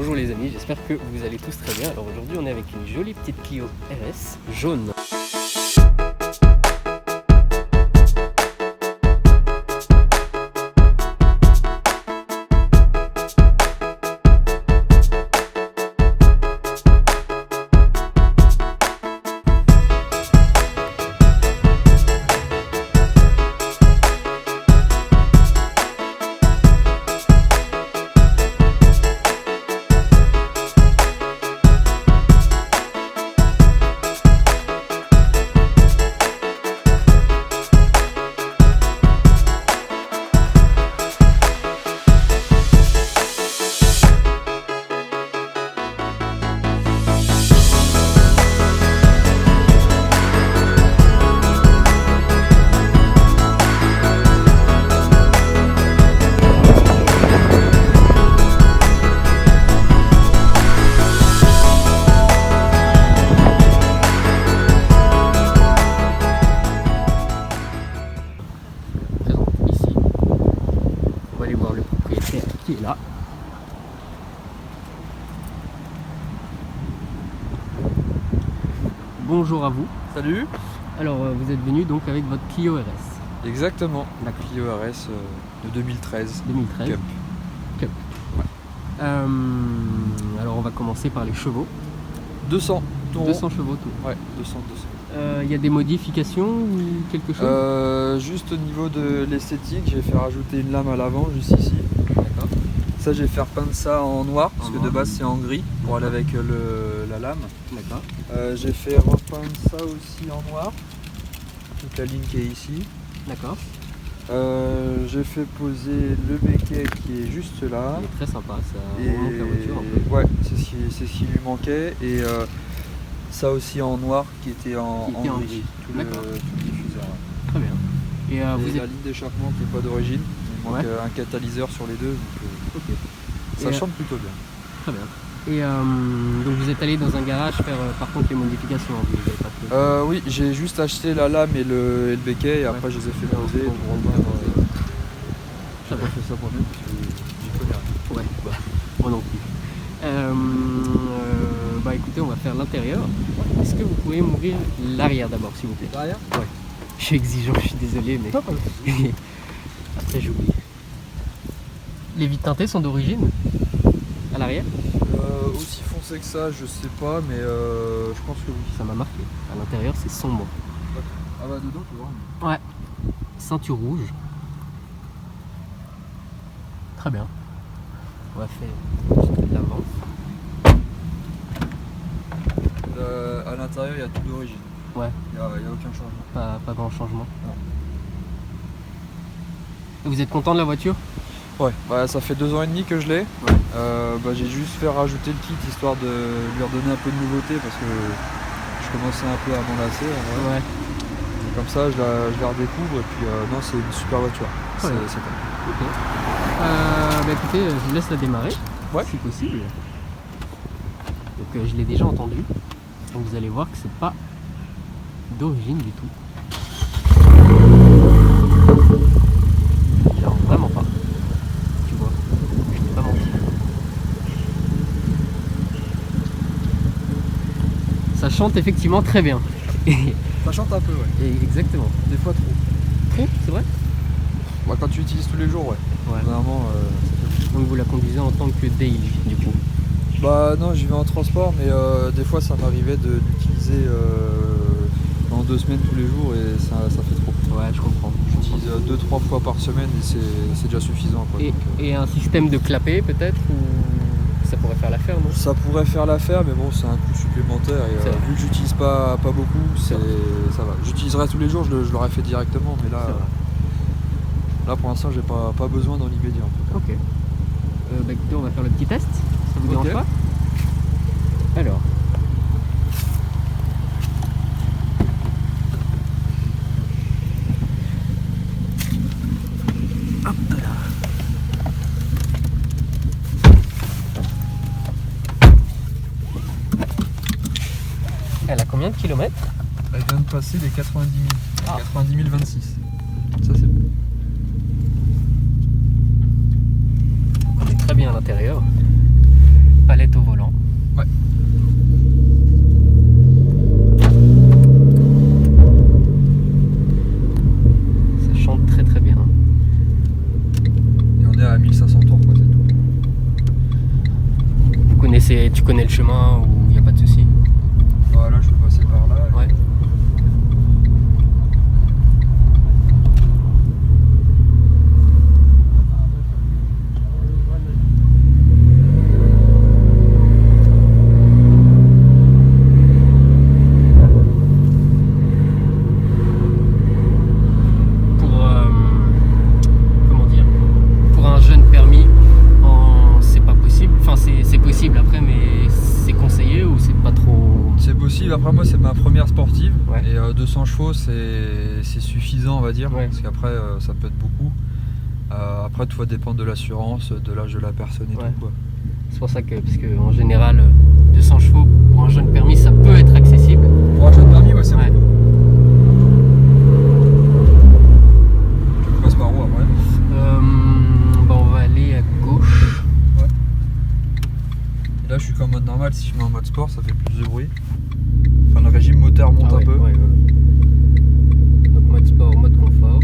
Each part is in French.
Bonjour les amis, j'espère que vous allez tous très bien. Alors aujourd'hui on est avec une jolie petite Clio RS jaune. On va aller voir le propriétaire qui est là. Bonjour à vous. Salut. Alors vous êtes venu donc avec votre Clio RS. Exactement, la D'accord. Clio RS de 2013. 2013. Cup. Cup. Ouais. Alors on va commencer par les chevaux. 200. tout rond. 200 chevaux tout. Ouais, 200. Il y a des modifications ou quelque chose Juste au niveau de l'esthétique, j'ai fait rajouter une lame à l'avant, juste ici. D'accord. Ça, j'ai fait repeindre ça en noir, parce En que noir. de base c'est en gris, pour aller avec la lame. D'accord. J'ai fait repeindre ça aussi en noir, toute la ligne qui est ici. D'accord. J'ai fait poser le béquet qui est juste là. Il est très sympa, ça Et remonte la voiture un peu. ouais, c'est ce qui lui manquait. Et ça aussi en noir qui était en Qui était en gris. gris. Tout le diffuseur. Ouais. Très bien. Et Et vous la êtes... ligne d'échappement qui n'est pas d'origine. Il manque Ouais. un catalyseur sur les deux. Donc, Ok. ça Et, chante plutôt bien. Très bien. Et donc vous êtes allé dans un garage faire par contre les modifications, hein, vous les avez pas fait. Oui, j'ai juste acheté la lame et le béquet et après je les ai fait poser. Bon, pour bon, revoir, bon, j'ai pas fait ça pour nous parce que j'y connais rien. Ouais, bah, moi non plus. Bah écoutez, on va faire l'intérieur. Est-ce que vous pouvez m'ouvrir l'arrière d'abord, s'il vous plaît? Derrière. Ouais. Je suis exigeant, je suis désolé, mais après j'oublie. Les vitres teintées sont d'origine à l'arrière? Aussi foncé que ça, je sais pas, mais je pense que oui. Ça m'a marqué. À l'intérieur, c'est sombre. Ah bah dedans tu vois. Ouais. Ceinture rouge. Très bien. On va faire l'avant. À l'intérieur il y a tout d'origine. Ouais. Il n'y a aucun changement. Pas grand changement. Non. Vous êtes content de la voiture? Ouais, bah, ça fait 2 ans et demi que je l'ai. Ouais. J'ai juste fait rajouter le kit histoire de lui redonner un peu de nouveauté parce que je commençais un peu à m'en lasser. En vrai. Ouais. Et comme ça je la redécouvre et puis non, c'est une super voiture. Ouais. C'est top. Ok. Bah écoutez, je vous laisse la démarrer, Ouais. si possible. Donc je l'ai déjà entendu. Donc vous allez voir que c'est pas d'origine du tout. Genre vraiment pas. Tu vois, je t'ai pas menti. Ça chante effectivement très bien. Ça chante un peu, ouais. Exactement. Des fois trop. Trop, c'est vrai? Bah, quand tu l'utilises tous les jours, ouais. Ouais. Vraiment, Donc vous la conduisez en tant que daily du coup. bah non, j'y vais en transport, mais des fois ça m'arrivait de l'utiliser dans 2 semaines tous les jours et ça fait trop. Ouais, je comprends. J'utilise 2-3 fois par semaine et c'est déjà suffisant. Quoi. Et, Donc, et un système de clapet peut-être, ou ça pourrait faire l'affaire, non? ça pourrait faire l'affaire, mais bon, c'est un coût supplémentaire et C'est vrai. vu que j'utilise pas beaucoup, C'est vrai. ça va. J'utiliserai tous les jours, je l'aurais fait directement, mais là, C'est vrai. là pour l'instant, j'ai pas besoin dans l'immédiat. En tout cas. Ok. Bah écoutez, on va faire le petit test, ça vous Ok. dérange pas? Alors. Hop là. Elle a combien de kilomètres? Elle vient de passer les 90 000. Ah. 90 026. Ça c'est bon. On est très bien à l'intérieur. palette au volant. Ouais. Ça chante très très bien. Et on est à 1500 tours, quoi, c'est tout. Tu connais le chemin où il n'y a pas de souci? Voilà, je peux passer par là. Ouais. Comment dire? Pour un jeune permis, c'est pas possible. Enfin, c'est possible après, mais c'est conseillé ou c'est pas trop? C'est possible. Après, moi, c'est ma première sportive. Ouais. Et 200 chevaux, c'est suffisant, on va dire. Ouais. Parce qu'après, ça peut être beaucoup. Après, tout va dépendre de l'assurance, de l'âge de la personne et Ouais. tout, quoi. C'est pour ça que, parce que en général, 200 chevaux pour un jeune permis, ça peut être accessible. Pour un jeune permis, ouais, c'est Ouais. beaucoup. Tu veux que je passe par où après? On va aller à gauche. Et là, je suis qu'en mode normal. Si je mets en mode sport, ça fait plus de bruit. Enfin, le régime moteur monte Ah ouais, un peu. ouais. Donc mode sport, mode confort.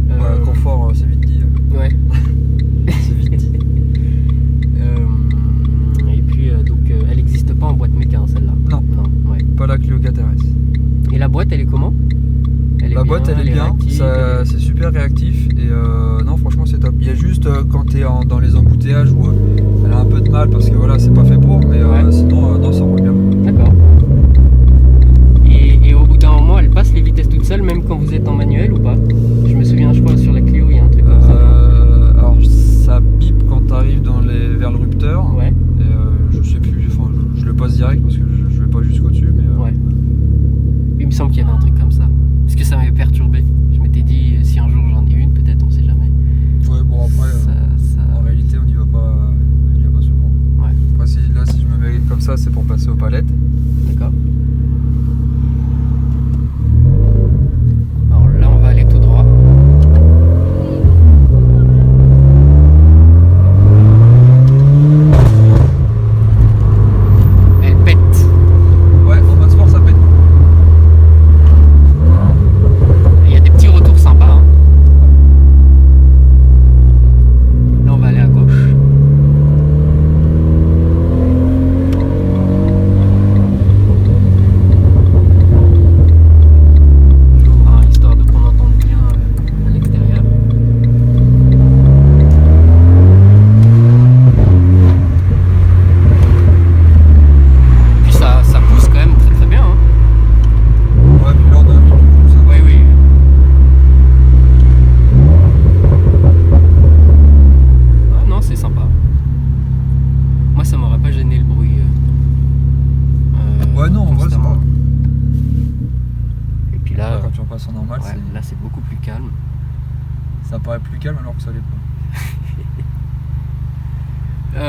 Ouais, confort, c'est vite dit. Ouais. C'est vite dit. Et puis elle n'existe pas en boîte méca, celle-là. Non. Non, ouais. Pas la Clio 4RS. Et la boîte, elle est comment? La boîte, elle est bien. réactive, C'est super réactif. Et non, franchement, c'est top. Il y a juste quand t'es dans les embouteillages où elle a un peu de mal parce que voilà, c'est pas fait pour. Mais Ouais. sinon, non, ça roule bien. D'accord. Et au bout d'un moment, elle passe les vitesses toute seule, même quand vous êtes en manuel ou pas? Je me souviens, je crois, sur la Clio, il y a un truc comme ça. Alors, ça bip quand t'arrives vers le rupteur. Ouais, Et je sais plus, enfin, je le passe direct parce que je vais pas jusqu'au dessus. Mais ouais. Il me semble qu'il y avait un truc comme ça. Parce que ça m'avait perturbé. Je m'étais dit, si un jour j'en ai une, peut-être, on sait jamais. ouais, bon, après, en réalité, on n'y va pas souvent. Ouais, Après, si je me mets comme ça, c'est pour passer aux palettes. d'accord. Alors là, on va aller tout droit. Elle pète. Ouais, en mode sport, ça pète. Il y a des petits retours sympas, hein. Là, on va aller à gauche. J'ouvre, hein, histoire de qu'on entende bien à l'extérieur. Puis ça pousse quand même très très bien, hein. Ouais, puis là, on a mis du coup, ça va. Oui, oui. Ah non, c'est sympa. Moi, ça m'aurait pas gêné le bruit. Ouais, non, en vrai, ça constamment. va. Et puis là, Quand tu repasses en normal, ouais, là, c'est beaucoup plus calme. ça paraît plus calme alors que ça l'est pas.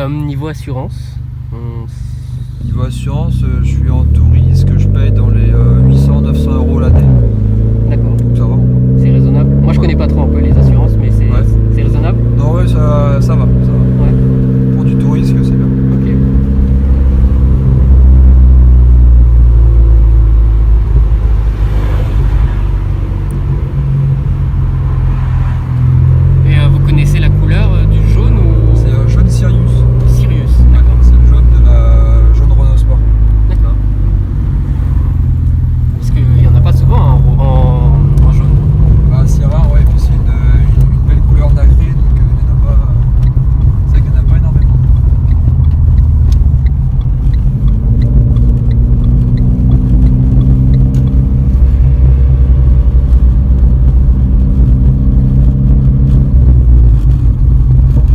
Niveau assurance, Niveau assurance, je suis en touriste que je paye dans les 800-900 € l'année. d'accord, Donc ça va. c'est raisonnable. Moi, je connais pas trop un peu les assurances, mais c'est Ouais. c'est raisonnable. Non, ouais, ça va. Ça va. Ouais, Pour du tourisme, c'est bien. ok. Et vous connaissez la couleur du jaune ou C'est jaune Sirius. Sirius? Ouais, D'accord. c'est le jaune de la jaune Renault Sport. D'accord. Parce qu'il y en a pas souvent en jaune. Ah, c'est rare, ouais, et puis c'est une belle couleur nacrée, donc il n'y en a pas. C'est vrai qu'il n'y en a pas énormément.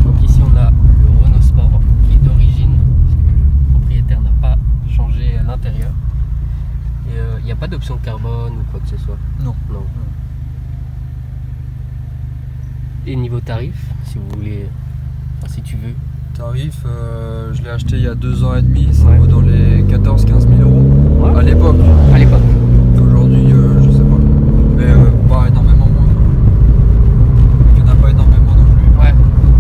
Donc ici on a le Renault Sport qui est d'origine, parce que le propriétaire n'a pas changé à l'intérieur. Et il n'y a pas d'option de carbone ou quoi que ce soit. Non. Non. Et niveau tarif, si vous voulez, enfin, si tu veux. Tarif, je l'ai acheté il y a 2 ans et demi, ça Ouais. vaut dans les 14-15 000 € Ouais. à l'époque. À l'époque. Aujourd'hui, je sais pas. Mais pas énormément moins. Il n'y en a pas énormément non plus. Ouais.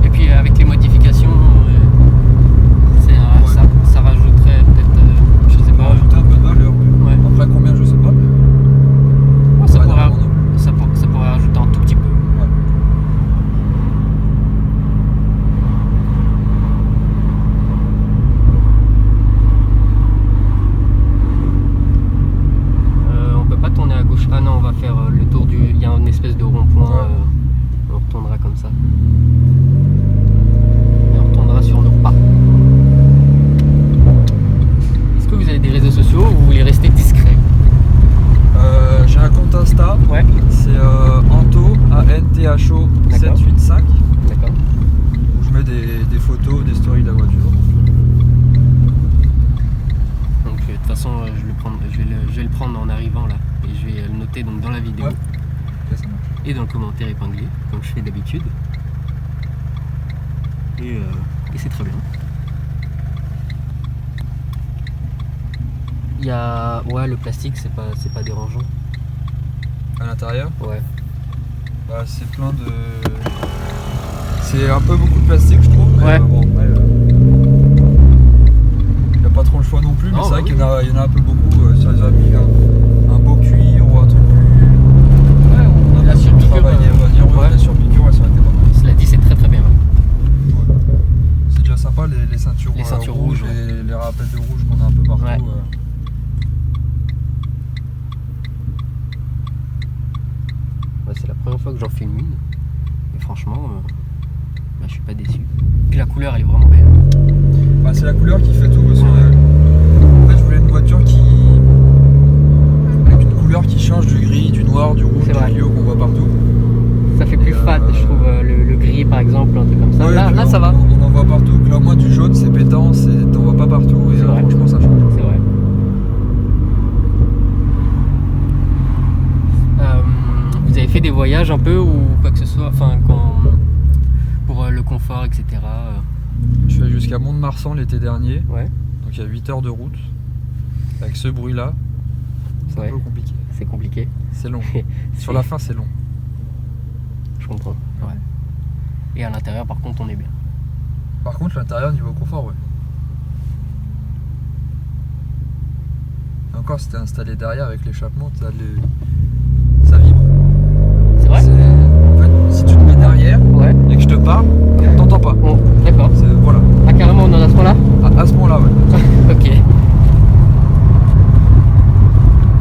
Et puis avec les modifications, story à chaud D'accord. 785 D'accord. où je mets des photos, des stories de la voiture. Donc de toute façon, je vais le prendre en arrivant là. Et je vais le noter donc dans la vidéo. Ouais. Ok, ça marche. Et dans le commentaire épinglé, comme je fais d'habitude. Et c'est très bien. Il y a... Ouais, le plastique, c'est pas dérangeant. À l'intérieur, Ouais. bah, c'est plein de. C'est un peu beaucoup de plastique, je trouve. Mais Ouais. bon, après, il n'y a pas trop le choix non plus. Mais Non, c'est vrai bah qu'il y en a un peu beaucoup. Si on a mis un beau cuir ou un truc plus. Ouais, Un la peu plus surpiqûre, travaillé, on va dire. Ouais, ouais. la surpiqûre, ouais, ça aurait été pas mal. Cela dit, c'est très très bien. Ouais. C'est déjà sympa les ceintures, Les ceintures rouges, ouais. les rappels de rouge qu'on a un peu partout. Ouais. Ouais, c'est la première fois que j'en filme une. Et franchement, je suis pas déçu. Puis la couleur, elle est vraiment belle. Bah, c'est la couleur qui fait tout. Parce que, en fait, je voulais une voiture avec une couleur qui change du gris, du noir, du rouge, C'est du vrai. Clio qu'on voit partout. Ça fait plus fade, je trouve, le gris par exemple, un truc comme ça. Ouais, Là, puis ça va. On en voit partout. Que là, au moins, du jaune, c'est pétant, t'en vois pas partout. Et C'est vrai. franchement, ça change. C'est vrai. Vous avez fait des voyages un peu ou quoi que ce soit, enfin pour le confort, etc. Je suis allé jusqu'à Mont-de-Marsan l'été dernier. Ouais, Donc il y a 8 heures de route. Avec ce bruit-là, c'est Ouais. un peu compliqué. c'est compliqué. C'est long. Sur la fin, c'est long. Je comprends. Ouais. Et à l'intérieur, par contre, on est bien. Par contre, l'intérieur, niveau confort, ouais. Et encore, c'était installé derrière avec l'échappement, ça vibre. C'est vrai? En fait, si tu te mets derrière Ouais. et que je te parle, t'entends pas. Bon, d'accord. Voilà. Ah, carrément, on en a à ce point-là? À ce moment-là, ouais. Ok.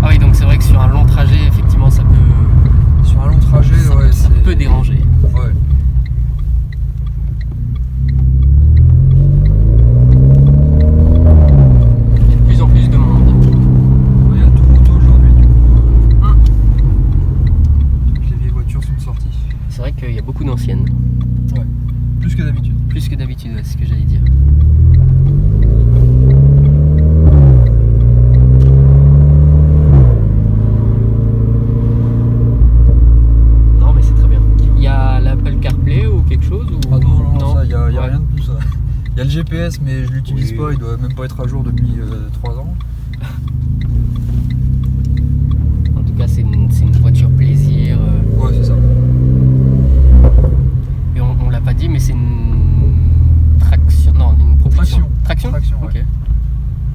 Ah oui, donc c'est vrai que sur un long trajet, effectivement, ça peut, Sur un long trajet, ouais, ça c'est. peut déranger. Ouais. Il y a de plus en plus de monde. Il y a tout moto aujourd'hui, du coup. Toutes les vieilles voitures sont sorties. C'est vrai qu'il y a beaucoup d'anciennes. Ouais. Plus que d'habitude. Plus que d'habitude, ouais, c'est ce que j'allais dire. Non, mais c'est très bien. Il y a l'Apple CarPlay ou quelque chose ou... Ah non, ça, il n'y a Ouais. rien de tout ça. Il y a le GPS, mais je l'utilise Oui. pas, il doit même pas être à jour depuis 3 ans. En tout cas, c'est une voiture plaisir. Ouais, c'est ça. Et on l'a pas dit, mais c'est une traction. Non, une propulsion. Traction. Traction, ouais. Ok.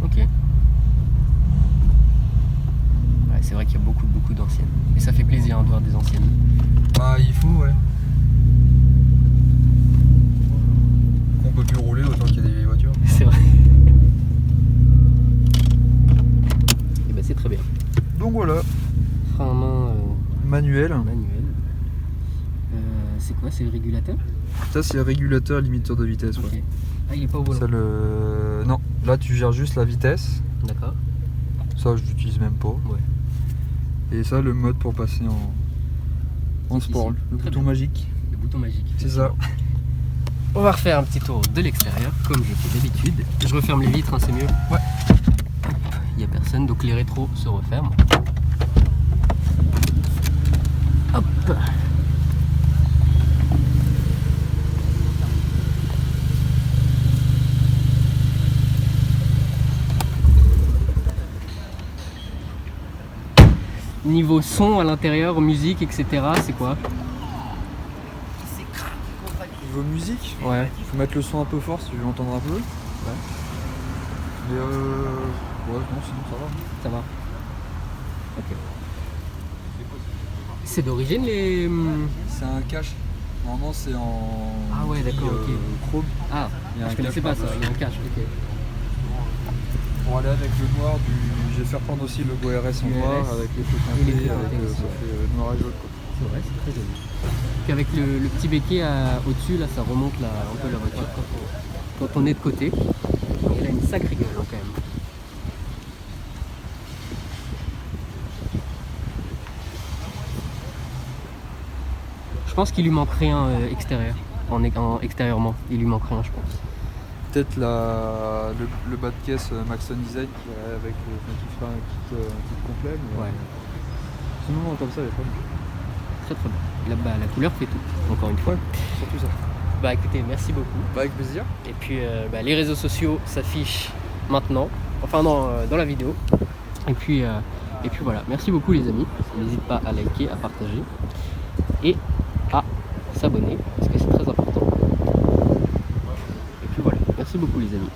Ok. Ouais, c'est vrai qu'il y a beaucoup d'anciennes. Et ça fait plaisir de voir des anciennes. Bah, il faut, ouais. Qu'on peut plus rouler autant qu'il y a des vieilles voitures. C'est vrai. Et ben c'est très bien. Donc voilà, Frein à main manuel. manuel. C'est quoi? C'est le régulateur? Ça, c'est le régulateur limiteur de vitesse, ouais. Ok. Ah, il est pas au volant. Ça, non, là, tu gères juste la vitesse. D'accord. Ça, je l'utilise même pas. Ouais. Et ça, le mode pour passer en C'est sport, ici. le Très bouton bien. magique. Le bouton magique. C'est ça. On va refaire un petit tour de l'extérieur, comme je fais d'habitude. Je referme les vitres, hein, c'est mieux. Ouais. Il n'y a personne, donc les rétros se referment. Hop. Niveau son à l'intérieur, musique, etc., c'est quoi? Niveau musique, Ouais. faut mettre le son un peu fort si tu veux l'entendre un peu. Ouais. Mais ouais, non, sinon ça va. Ça va. Ok. C'est d'origine les. C'est un cache. Normalement, c'est en. Ah ouais, d'accord, ok. Chrome. Ah, Il y a un je connaissais cache pas ça, par-dessus. il y a un cache, ok. Pour aller avec le noir du. Je vais faire prendre aussi le logo RS en Du noir RS. avec les feux Et les teintés, feux avec, teintés aussi, ça ouais. fait noir et jaune quoi. C'est vrai, c'est très joli. Puis avec le petit béquet au-dessus, là, ça remonte un peu la voiture quand on est de côté. Elle a une sacrée gueule hein, quand même. Je pense qu'il lui manquerait un extérieur. Extérieurement, il lui manquerait un, je pense. Peut-être le bas de caisse Maxon Design qui irait avec qui fera un kit complet. Mais, Ouais. sinon, comme ça, il est pas mal. Très très bien. La couleur fait tout, encore une fois. Ouais, surtout ça. Bah écoutez, merci beaucoup. Bah, avec plaisir. Et puis les réseaux sociaux s'affichent maintenant, enfin dans la vidéo. Et puis voilà, merci beaucoup les amis. N'hésite pas à liker, à partager et à s'abonner parce que c'est très important. Et puis voilà, merci beaucoup les amis.